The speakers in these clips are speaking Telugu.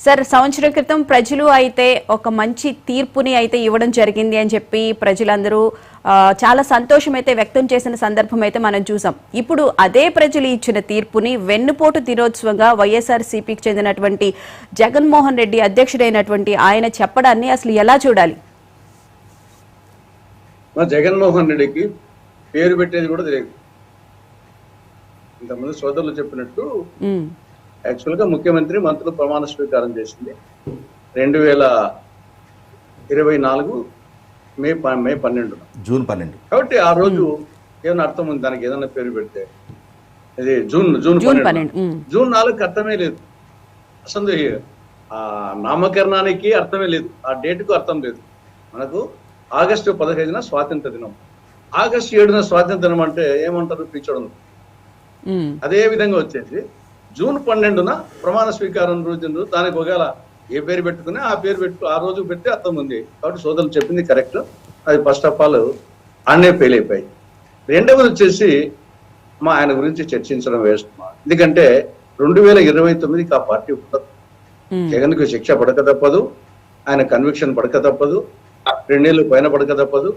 సార్, సంవత్సరం క్రితం ప్రజలు అయితే ఒక మంచి తీర్పుని అయితే ఇవ్వడం జరిగింది అని చెప్పి ప్రజలందరూ చాలా సంతోషం అయితే వ్యక్తం చేసిన సందర్భం అయితే మనం చూసాం. ఇప్పుడు అదే ప్రజలు ఇచ్చిన తీర్పుని వెన్నుపోటు దినోత్సవంగా వైఎస్ఆర్సీపీకి చెందినటువంటి జగన్మోహన్ రెడ్డి అధ్యక్షుడైనటువంటి ఆయన చెప్పడాన్ని అసలు ఎలా చూడాలి? జగన్మోహన్ రెడ్డికి పేరు పెట్టేది కూడా తెలియదు. ఇంతకుముందు సోదరులు చెప్పినట్టు యాక్చువల్ గా ముఖ్యమంత్రి మంత్రులు ప్రమాణ స్వీకారం చేసింది 2024 మే 12 జూన్ 12. కాబట్టి ఆ రోజు ఏమైనా అర్థం ఉంది దానికి ఏదైనా పేరు పెడితే? ఇది జూన్ 12. జూన్ 4కి అర్థమే లేదు అసలు. ఆ నామకరణానికి అర్థమే లేదు, ఆ డేట్ కు అర్థం లేదు. మనకు ఆగస్టు 15న స్వాతంత్ర దినం, ఆగస్టు 7న స్వాతంత్ర దినం అంటే ఏమంటారు? పిచ్చడం. అదే విధంగా వచ్చేసి జూన్ 12న ప్రమాణ స్వీకారం రోజు దానికి ఒకవేళ ఏ పేరు పెట్టుకుని ఆ పేరు ఆ రోజు పెడితే అర్థం ఉంది. కాబట్టి సోదరులు చెప్పింది కరెక్ట్. అది ఫస్ట్ ఆఫ్ ఆల్ అన్నే ఫెయిల్ అయిపోయి. రెండవది వచ్చేసి ఆయన గురించి చర్చించడం వేస్ట్. ఎందుకంటే 2029కి ఆ పార్టీ ఉండదు. జగన్కు శిక్ష పడక తప్పదు, ఆయన కన్విక్షన్ పడక తప్పదు, 2 ఏళ్ళు పైన పడక తప్పదు,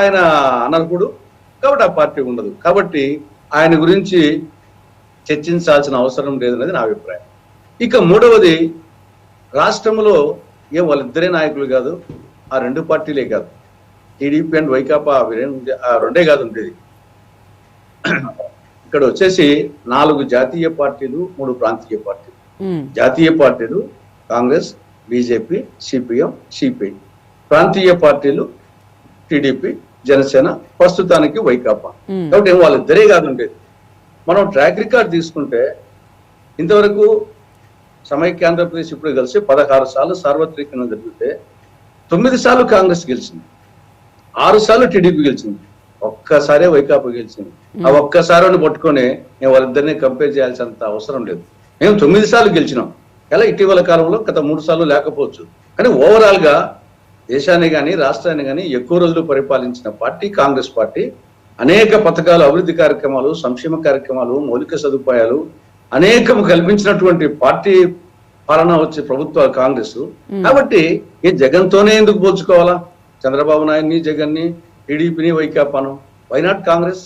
ఆయన అనర్హుడు. కాబట్టి ఆ పార్టీ ఉండదు. కాబట్టి ఆయన గురించి చర్చించాల్సిన అవసరం లేదన్నది నా అభిప్రాయం. ఇక మూడవది, రాష్ట్రంలో వాళ్ళిద్దరే నాయకులు కాదు, ఆ 2 పార్టీలే కాదు, టీడీపీ అండ్ వైకాపా ఆ 2 కాదు ఉండేది. ఇక్కడ వచ్చేసి 4 జాతీయ పార్టీలు, 3 ప్రాంతీయ పార్టీలు. జాతీయ పార్టీలు కాంగ్రెస్, బీజేపీ, సిపిఎం, సిపిఐ. ప్రాంతీయ పార్టీలు టీడీపీ, జనసేన, ప్రస్తుతానికి వైకాపా. కాబట్టి వాళ్ళిద్దరే కాదు ఉండేది. మనం ట్రాక్ రికార్డ్ తీసుకుంటే ఇంతవరకు సమైక్య ఆంధ్రప్రదేశ్ ఇప్పుడు కలిసి 16 సార్లు సార్వత్రికంగా జరిగితే 9 సార్లు కాంగ్రెస్ గెలిచింది, 6 సార్లు టీడీపీ గెలిచింది, ఒక్కసారే వైకాపా గెలిచింది. ఆ ఒక్కసారి పట్టుకొని మేము వాళ్ళిద్దరినీ కంపేర్ చేయాల్సినంత అవసరం లేదు. మేము 9 సార్లు గెలిచినాం. ఎలా ఇటీవల కాలంలో గత 3 సార్లు లేకపోవచ్చు, కానీ ఓవరాల్ గా దేశాన్ని కానీ రాష్ట్రాన్ని కానీ ఎక్కువ రోజులు పరిపాలించిన పార్టీ కాంగ్రెస్ పార్టీ. అనేక పథకాలు, అభివృద్ధి కార్యక్రమాలు, సంక్షేమ కార్యక్రమాలు, మౌలిక సదుపాయాలు అనేకం కల్పించినటువంటి పార్టీ పాలన వచ్చే ప్రభుత్వాలు కాంగ్రెస్. కాబట్టి ఈ జగన్తోనే ఎందుకు పోల్చుకోవాలా? చంద్రబాబు నాయుడిని, జగన్ని, టీడీపీని, వైకాపాను? Why not Congress?